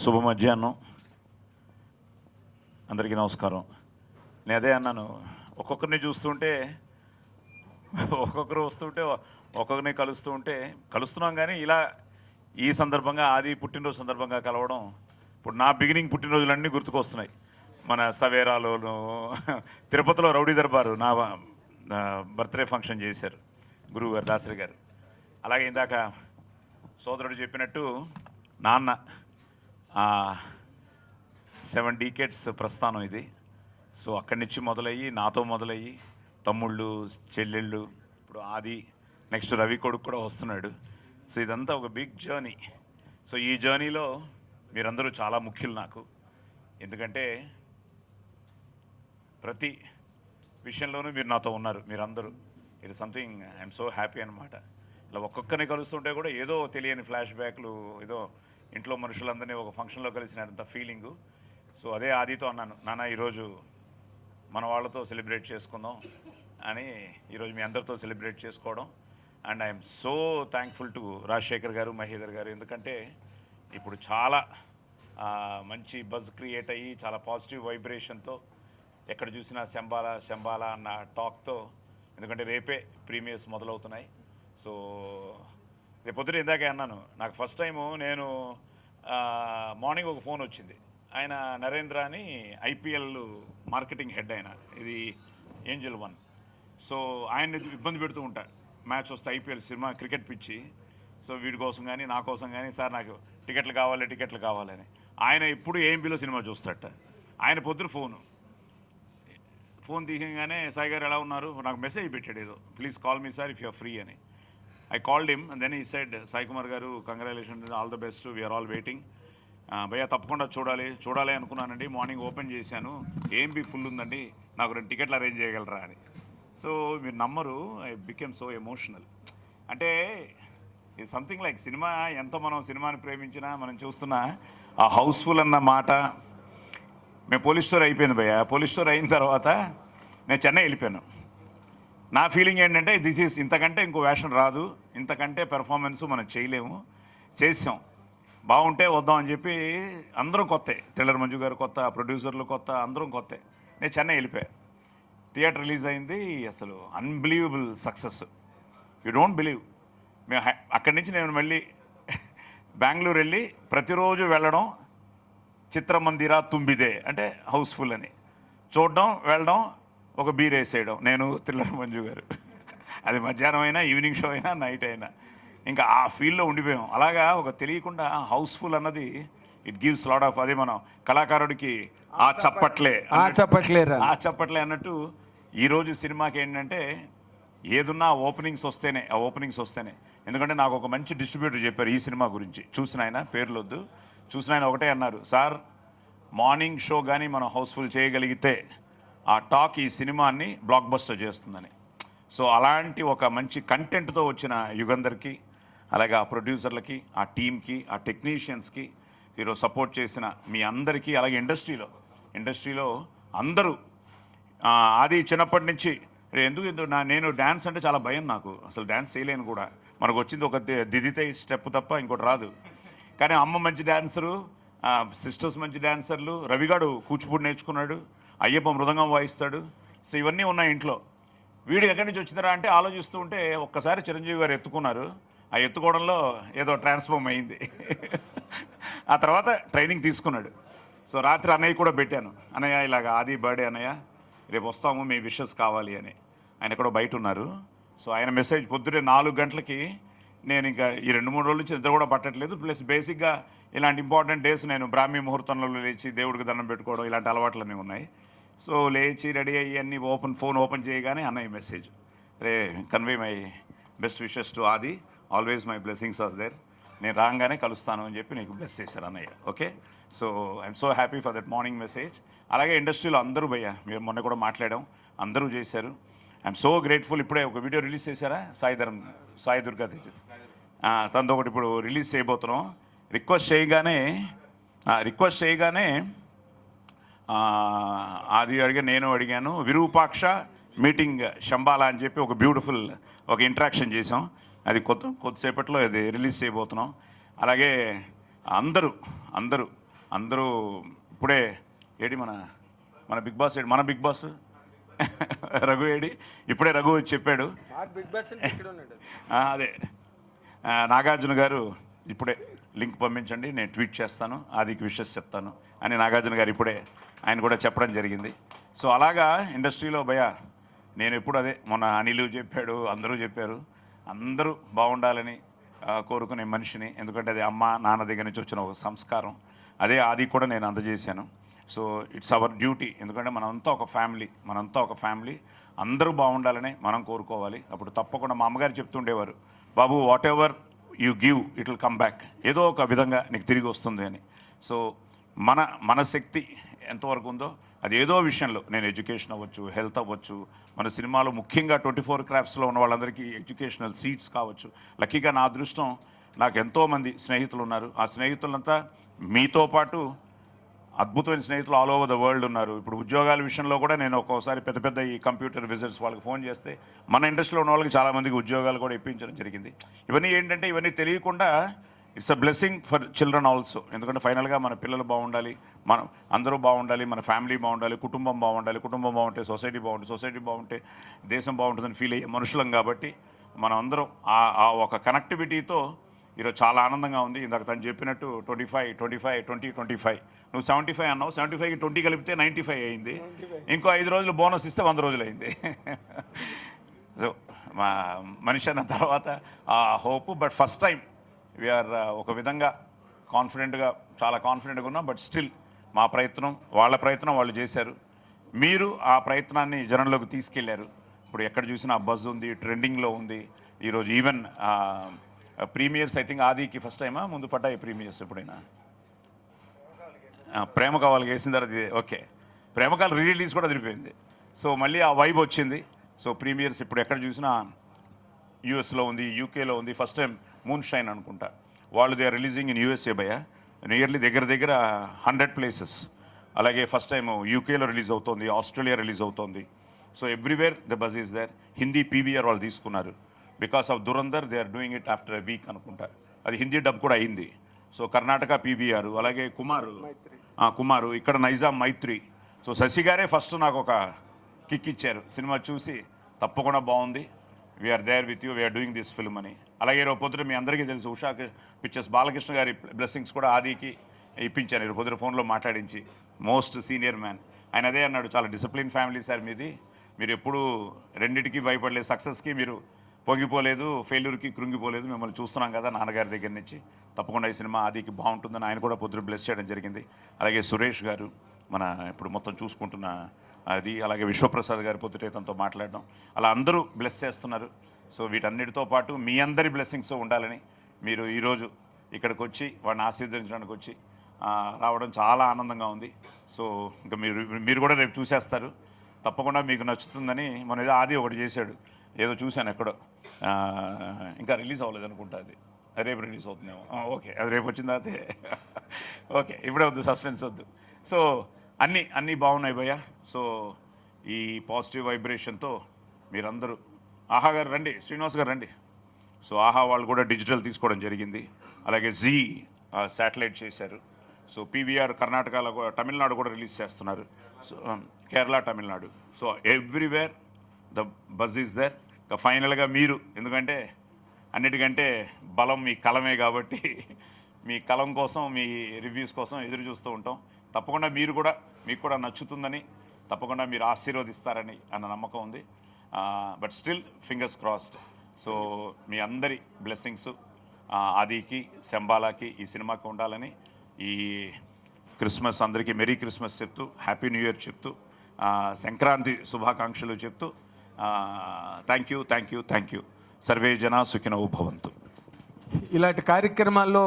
శుభ మధ్యాహ్నం అందరికీ నమస్కారం. నేను అదే అన్నాను, ఒక్కొక్కరిని చూస్తుంటే ఒక్కొక్కరు వస్తుంటే ఒక్కొక్కరిని కలుస్తున్నాం. కానీ ఇలా ఈ సందర్భంగా ఆది పుట్టినరోజు సందర్భంగా కలవడం, ఇప్పుడు నా బిగినింగ్ పుట్టినరోజులన్నీ గుర్తుకొస్తున్నాయి. మన సవేరాలోను తిరుపతిలో రౌడీ దర్బారు నా బర్త్డే ఫంక్షన్ చేశారు గురువు గారు దాసరి గారు. అలాగే ఇందాక సోదరుడు చెప్పినట్టు నాన్న 7 decades ప్రస్థానం ఇది. సో అక్కడి నుంచి మొదలయ్యి నాతో మొదలయ్యి తమ్ముళ్ళు చెల్లెళ్ళు, ఇప్పుడు ఆది, నెక్స్ట్ రవి కొడుకు కూడా వస్తున్నాడు. సో ఇదంతా ఒక బిగ్ జర్నీ. సో ఈ జర్నీలో మీరందరూ చాలా ముఖ్యులు నాకు. ఎందుకంటే ప్రతి విషయంలోనూ మీరు నాతో ఉన్నారు. మీరందరూ ఇది సంథింగ్ ఐఎమ్ సో హ్యాపీ అనమాట. ఇలా ఒక్కొక్కరిని కలుస్తుంటే కూడా ఏదో తెలియని ఫ్లాష్ బ్యాక్లు, ఏదో ఇంట్లో మనుషులందరినీ ఒక ఫంక్షన్లో కలిసినంత ఫీలింగు. సో అదే ఆదితో అన్నాను, నాన్న ఈరోజు మన వాళ్ళతో సెలబ్రేట్ చేసుకుందాం అని ఈరోజు మీ అందరితో సెలబ్రేట్ చేసుకోవడం. And I'm so thankful to Rajasekhar గారు, మహేదర్ గారు. ఎందుకంటే ఇప్పుడు చాలా మంచి బజ్ క్రియేట్ అయ్యి చాలా పాజిటివ్ వైబ్రేషన్తో ఎక్కడ చూసినా శంబాలా అన్న టాక్తో, ఎందుకంటే రేపే ప్రీమియర్స్ మొదలవుతున్నాయి. సో రేపొద్దున ఇందాకే అన్నాను, నాకు ఫస్ట్ టైము నేను మార్నింగ్ ఒక ఫోన్ వచ్చింది. ఆయన నరేంద్ర అని ఐపీఎల్ మార్కెటింగ్ హెడ్, ఆయన ఇది ఏంజల్ 1. సో ఆయన ఇబ్బంది పెడుతూ ఉంటారు మ్యాచ్ వస్తే, ఐపీఎల్ సినిమా క్రికెట్ పిచ్చి. సో వీడి కోసం కానీ నా కోసం కానీ, సార్ నాకు టికెట్లు కావాలని. ఆయన ఇప్పుడు ఏఎంబీలో సినిమా చూస్తాడట. ఆయన పొద్దున ఫోన్ తీయగానే సాయి గారు ఎలా ఉన్నారు, నాకు మెసేజ్ పెట్టాడు ఏదో, please call me sir if you are free అని. I called him and then he said, Sai Kumar garu, congratulations, all the best, we are all waiting. భయ్యా తప్పకుండా చూడాలి అనుకున్నానండి. మార్నింగ్ ఓపెన్ చేశాను, ఏఎంబీ ఫుల్ ఉందండి, నాకు 2 టికెట్లు అరేంజ్ చేయగలరా అని. సో మీరు నమ్మరు, ఐ బికెమ్ సో ఎమోషనల్. అంటే ఇది సంథింగ్ లైక్ సినిమా, ఎంత మనం సినిమాని ప్రేమించినా మనం చూస్తున్నా ఆ హౌస్ఫుల్ అన్న మాట. మేము పోలీస్ స్టోర్ అయిపోయింది భయ్యా. పోలీస్ స్టోర్ అయిన తర్వాత నేను చెన్నై వెళ్ళిపోయాను. నా ఫీలింగ్ ఏంటంటే ఇంతకంటే ఇంకో వేషం రాదు, ఇంతకంటే పెర్ఫార్మెన్స్ మనం చేయలేము, చేసాం, బాగుంటే వద్దాం అని చెప్పి అందరం కొత్తే. థ్రిల్లర్ మంజు గారు కొత్త, ప్రొడ్యూసర్లు కొత్త, అందరం కొత్తే. నేను చెన్నై వెళ్ళిపోయా. థియేటర్ రిలీజ్ అయింది, అసలు unbelievable success. You don't believe. మేము అక్కడి నుంచి నేను మళ్ళీ బెంగళూరు వెళ్ళి ప్రతిరోజు వెళ్ళడం, చిత్రమందిరా తుంబిదే అంటే హౌస్ఫుల్ అని చూడడం, వెళ్ళడం, ఒక బీర్ వేసేయడం, నేను థ్రిల్లర్ మంజు గారు. అది మధ్యాహ్నం అయినా, ఈవినింగ్ షో అయినా, నైట్ అయినా, ఇంకా ఆ ఫీల్డ్లో ఉండిపోయాం. అలాగా ఒక తెలియకుండా హౌస్ఫుల్ అన్నది ఇట్ గివ్స్ లాట్ ఆఫ్, అదే మనం కళాకారుడికి ఆ చప్పట్లే అన్నట్టు ఈరోజు సినిమాకి ఏంటంటే ఏదున్నా ఓపెనింగ్స్ వస్తేనే. ఎందుకంటే నాకు ఒక మంచి డిస్ట్రిబ్యూటర్ చెప్పారు ఈ సినిమా గురించి, చూసిన ఆయన, పేర్లొద్దు, చూసిన ఆయన ఒకటే అన్నారు, సార్ మార్నింగ్ షో కానీ మనం హౌస్ఫుల్ చేయగలిగితే ఆ టాక్ ఈ సినిమాని బ్లాక్ బస్టర్ చేస్తుందని. సో అలాంటి ఒక మంచి కంటెంట్తో వచ్చిన యుగంధర్కి, అలాగే ఆ ప్రొడ్యూసర్లకి, ఆ టీమ్కి, ఆ టెక్నీషియన్స్కి, ఈరోజు సపోర్ట్ చేసిన మీ అందరికీ, అలాగే ఇండస్ట్రీలో అందరూ. అది చిన్నప్పటి నుంచి నేను డ్యాన్స్ అంటే చాలా భయం, నాకు అసలు డ్యాన్స్ చేయలేను కూడా. మనకు వచ్చింది ఒక దిదితే స్టెప్ తప్ప ఇంకోటి రాదు. కానీ అమ్మ మంచి డ్యాన్సరు, సిస్టర్స్ మంచి డ్యాన్సర్లు, రవిగాడు కూచిపూడి నేర్చుకున్నాడు, అయ్యప్ప మృదంగం వాయిస్తాడు. సో ఇవన్నీ ఉన్నాయి ఇంట్లో. వీడు ఎక్కడి నుంచి వచ్చిందిరా అంటే ఆలోచిస్తూ ఉంటే ఒక్కసారి చిరంజీవి గారు ఎత్తుకున్నారు. ఆ ఎత్తుకోవడంలో ఏదో ట్రాన్స్ఫార్మ్ అయింది. ఆ తర్వాత ట్రైనింగ్ తీసుకున్నాడు. సో రాత్రి అన్నయ్య కూడా పెట్టాను, అన్నయ్య ఇలాగ ఆది బర్త్డే అన్నయ్య, రేపు వస్తాము, మీ విషెస్ కావాలి అని. ఆయన ఎక్కడో బయట ఉన్నారు. సో ఆయన మెసేజ్ పొద్దుటే 4 గంటలకి. నేను ఇంకా ఈ 2-3 రోజుల నుంచి నిద్ర కూడా పట్టట్లేదు. ప్లస్ బేసిక్గా ఇలాంటి ఇంపార్టెంట్ డేస్ నేను బ్రాహ్మీ ముహూర్తంలో లేచి దేవుడికి దండం పెట్టుకోవడం, ఇలాంటి అలవాట్లన్నీ ఉన్నాయి. సో లేచి రెడీ అయ్యి అన్నీ ఫోన్ ఓపెన్ చేయగానే అన్నయ్య మెసేజ్, రే కన్వే my best wishes to Aadi, always my blessings are there, నేను రాగానే కలుస్తాను అని చెప్పి నీకు బ్లెస్ చేశారు అన్నయ్య. Okay, so I'm so happy for that morning message. అలాగే ఇండస్ట్రీలో అందరూ భయ్యా, మీరు మొన్న కూడా మాట్లాడాం, అందరూ చేశారు. I'm so grateful. ఇప్పుడే ఒక వీడియో రిలీజ్ చేశారా, సాయి దుర్గా తెచ్చి, తనతో ఒకటి ఇప్పుడు రిలీజ్ చేయబోతున్నాం. రిక్వెస్ట్ చేయగానే అది నేను అడిగాను, విరూపాక్ష మీటింగ్ శంబాలా అని చెప్పి ఒక బ్యూటిఫుల్ ఒక ఇంటరాక్షన్ చేసాం. అది కొద్దిసేపట్లో అది రిలీజ్ చేయబోతున్నాం. అలాగే అందరూ అందరూ ఇప్పుడే ఏడి మన మన బిగ్ బాస్ ఏడి మన బిగ్ బాస్ రఘు ఏడి ఇప్పుడే రఘు వచ్చి చెప్పాడు. అదే నాగార్జున గారు ఇప్పుడే లింక్ పంపించండి, నేను ట్వీట్ చేస్తాను, ఆదికి విషెస్ చెప్తాను అని నాగార్జున గారు ఇప్పుడే ఆయన కూడా చెప్పడం జరిగింది. సో అలాగా ఇండస్ట్రీలో భయ నేను ఎప్పుడు అదే మొన్న అనిలు చెప్పాడు, అందరూ చెప్పారు, అందరూ బాగుండాలని కోరుకునే మనిషిని. ఎందుకంటే అది అమ్మ నాన్న దగ్గర నుంచి వచ్చిన ఒక సంస్కారం. అదే ఆది కూడా నేను అందజేశాను. So it's our duty. ఎందుకంటే మనంతా ఒక ఫ్యామిలీ, అందరూ బాగుండాలని మనం కోరుకోవాలి. అప్పుడు తప్పకుండా మా అమ్మగారు చెప్తుండేవారు, బాబు whatever you give it will come back, ఏదో ఒక విధంగా నీకు తిరిగి వస్తుంది అని. సో మన శక్తి ఎంతవరకు ఉందో అది ఏదో విషయంలో, నేను ఎడ్యుకేషన్ అవ్వచ్చు, హెల్త్ అవ్వచ్చు, మన సినిమాలో ముఖ్యంగా 24 క్రాఫ్ట్స్లో ఉన్న వాళ్ళందరికీ ఎడ్యుకేషనల్ సీట్స్ కావచ్చు. లక్కీగా నా అదృష్టం, నాకు ఎంతోమంది స్నేహితులు ఉన్నారు. ఆ స్నేహితులంతా మీతో పాటు అద్భుతమైన స్నేహితులు ఆల్ ఓవర్ ద వరల్డ్ ఉన్నారు. ఇప్పుడు ఉద్యోగాల విషయంలో కూడా నేను ఒక్కోసారి పెద్ద ఈ కంప్యూటర్ విజిట్స్ వాళ్ళకి ఫోన్ చేస్తే మన ఇండస్ట్రీలో ఉన్న వాళ్ళకి చాలామందికి ఉద్యోగాలు కూడా ఇప్పించడం జరిగింది. ఇవన్నీ ఏంటంటే ఇవన్నీ తెలియకుండా it's a blessing for children also. ఎందుకంటే ఫైనల్గా మన పిల్లలు బాగుండాలి, మనం అందరూ బాగుండాలి, మన ఫ్యామిలీ బాగుండాలి, కుటుంబం బాగుంటే సొసైటీ బాగుంటే దేశం బాగుంటుందని ఫీల్ అయ్యే మనుషులం. కాబట్టి మనం అందరం ఆ ఒక కనెక్టివిటీతో ఈరోజు చాలా ఆనందంగా ఉంది. ఇందాక తను చెప్పినట్టు 20 నువ్వు 75 అన్నావు, 75కి 20 కలిపితే 95 అయింది. ఇంకో 5 రోజులు బోనస్ ఇస్తే 100 రోజులు అయింది. సో మా మనిషి అన్న తర్వాత ఆ hope. But first time we are ఒక విధంగా చాలా కాన్ఫిడెంట్గా ఉన్నాం. బట్ స్టిల్ మా ప్రయత్నం, వాళ్ళ ప్రయత్నం వాళ్ళు చేశారు. మీరు ఆ ప్రయత్నాన్ని జనంలోకి తీసుకెళ్లారు. ఇప్పుడు ఎక్కడ చూసినా బజ్ ఉంది, ట్రెండింగ్లో ఉంది. ఈరోజు ఈవెన్ ప్రీమియర్స్ ఐ థింక్ ఆదికి ఫస్ట్ టైమా ముందు పడ్డాయి ప్రీమియర్స్ ఎప్పుడైనా? ప్రేమ కావాలి వేసిన తర్వాత ఓకే, ప్రేమకాలు రిలీజ్ కూడా తిరిగిపోయింది. సో మళ్ళీ ఆ వైబ్ వచ్చింది. సో ప్రీమియర్స్ ఇప్పుడు ఎక్కడ చూసినా యూఎస్లో ఉంది, యూకేలో ఉంది. ఫస్ట్ టైం మూన్ షైన్ అనుకుంటా వాళ్ళు they are releasing in USA భయ, నియర్లీ దగ్గర 100 ప్లేసెస్. అలాగే ఫస్ట్ టైం యూకేలో రిలీజ్ అవుతోంది, ఆస్ట్రేలియా రిలీజ్ అవుతోంది. So everywhere the buzz is there. Hindi PVR వాళ్ళు తీసుకున్నారు. Because of Dhurandhar they are doing it after a week అనుకుంటా. అది హిందీ డబ్ కూడా అయింది. సో కర్ణాటక పీవీఆర్, అలాగే కుమారు ఇక్కడ నైజాం మైత్రి. సో శశి గారే ఫస్ట్ నాకు ఒక కిక్ ఇచ్చారు, సినిమా చూసి తప్పకుండా బాగుంది, we are there with you, we are doing this film అని. అలాగే ఈరోజు పొద్దున మీ అందరికీ తెలుసు ఉషా పిక్చర్స్ బాలకృష్ణ గారి బ్లెస్సింగ్స్ కూడా ఆదికి ఇప్పించాను ఈరోజు పొద్దున ఫోన్లో మాట్లాడించి. మోస్ట్ సీనియర్ మ్యాన్ ఆయన అదే అన్నాడు, చాలా డిసిప్లిన్ ఫ్యామిలీ సార్ మీది, మీరు ఎప్పుడూ రెండింటికి భయపడలేదు, సక్సెస్కి మీరు పొంగిపోలేదు, ఫెయిల్యూర్కి కృంగిపోలేదు, మిమ్మల్ని చూస్తున్నాం కదా నాన్నగారి దగ్గర నుంచి. తప్పకుండా ఈ సినిమా ఆదికి బాగుంటుందని ఆయన కూడా పొద్దున బ్లెస్ చేయడం జరిగింది. అలాగే సురేష్ గారు మన ఇప్పుడు మొత్తం చూసుకుంటున్న అది, అలాగే విశ్వప్రసాద్ గారు పొద్దుటే తనతో మాట్లాడడం, అలా అందరూ బ్లెస్ చేస్తున్నారు. సో వీటన్నిటితో పాటు మీ అందరి బ్లెస్సింగ్స్ ఉండాలని మీరు ఈరోజు ఇక్కడికి వచ్చి వాడిని ఆశీర్వదించడానికి వచ్చి రావడం చాలా ఆనందంగా ఉంది. సో ఇంకా మీరు కూడా రేపు చూసేస్తారు, తప్పకుండా మీకు నచ్చుతుందని. మన ఏదో ఆది ఒకటి చేశాడు, ఏదో చూశాను ఎక్కడో, ఇంకా రిలీజ్ అవ్వలేదు అనుకుంటా, అది రేపు రిలీజ్ అవుతుందేమో. ఓకే, అది రేపు వచ్చిన తర్వాతే ఓకే, ఇప్పుడే వద్దు, సస్పెన్స్ వద్దు. సో అన్నీ బాగున్నాయి భయ్య. సో ఈ పాజిటివ్ వైబ్రేషన్తో మీరందరూ, ఆహా గారు రండి, శ్రీనివాస్ గారు రండి. సో ఆహా వాళ్ళు కూడా డిజిటల్ తీసుకోవడం జరిగింది. అలాగే జీ శాటిలైట్ చేశారు. సో పీవీఆర్ కర్ణాటకలో తమిళనాడు కూడా రిలీజ్ చేస్తున్నారు. So Kerala, Tamil Nadu. So everywhere the buzz is there. ఇంకా ఫైనల్గా మీరు, ఎందుకంటే అన్నిటికంటే బలం మీ కలమే కాబట్టి మీ కలం కోసం, మీ రివ్యూస్ కోసం ఎదురు చూస్తూ ఉంటాం. తప్పకుండా మీకు కూడా నచ్చుతుందని, తప్పకుండా మీరు ఆశీర్వదిస్తారని అన్న నమ్మకం ఉంది. But still fingers crossed. So మీ అందరి బ్లెస్సింగ్స్ ఆదికి, శంబాలాకి, ఈ సినిమాకి ఉండాలని, ఈ క్రిస్మస్ అందరికీ మెరీ క్రిస్మస్ చెప్తూ, హ్యాపీ న్యూ ఇయర్ చెప్తూ, సంక్రాంతి శుభాకాంక్షలు చెప్తూ, థ్యాంక్ యూ. సర్వే జనా సుఖినో భవంతు. ఇలాంటి కార్యక్రమాల్లో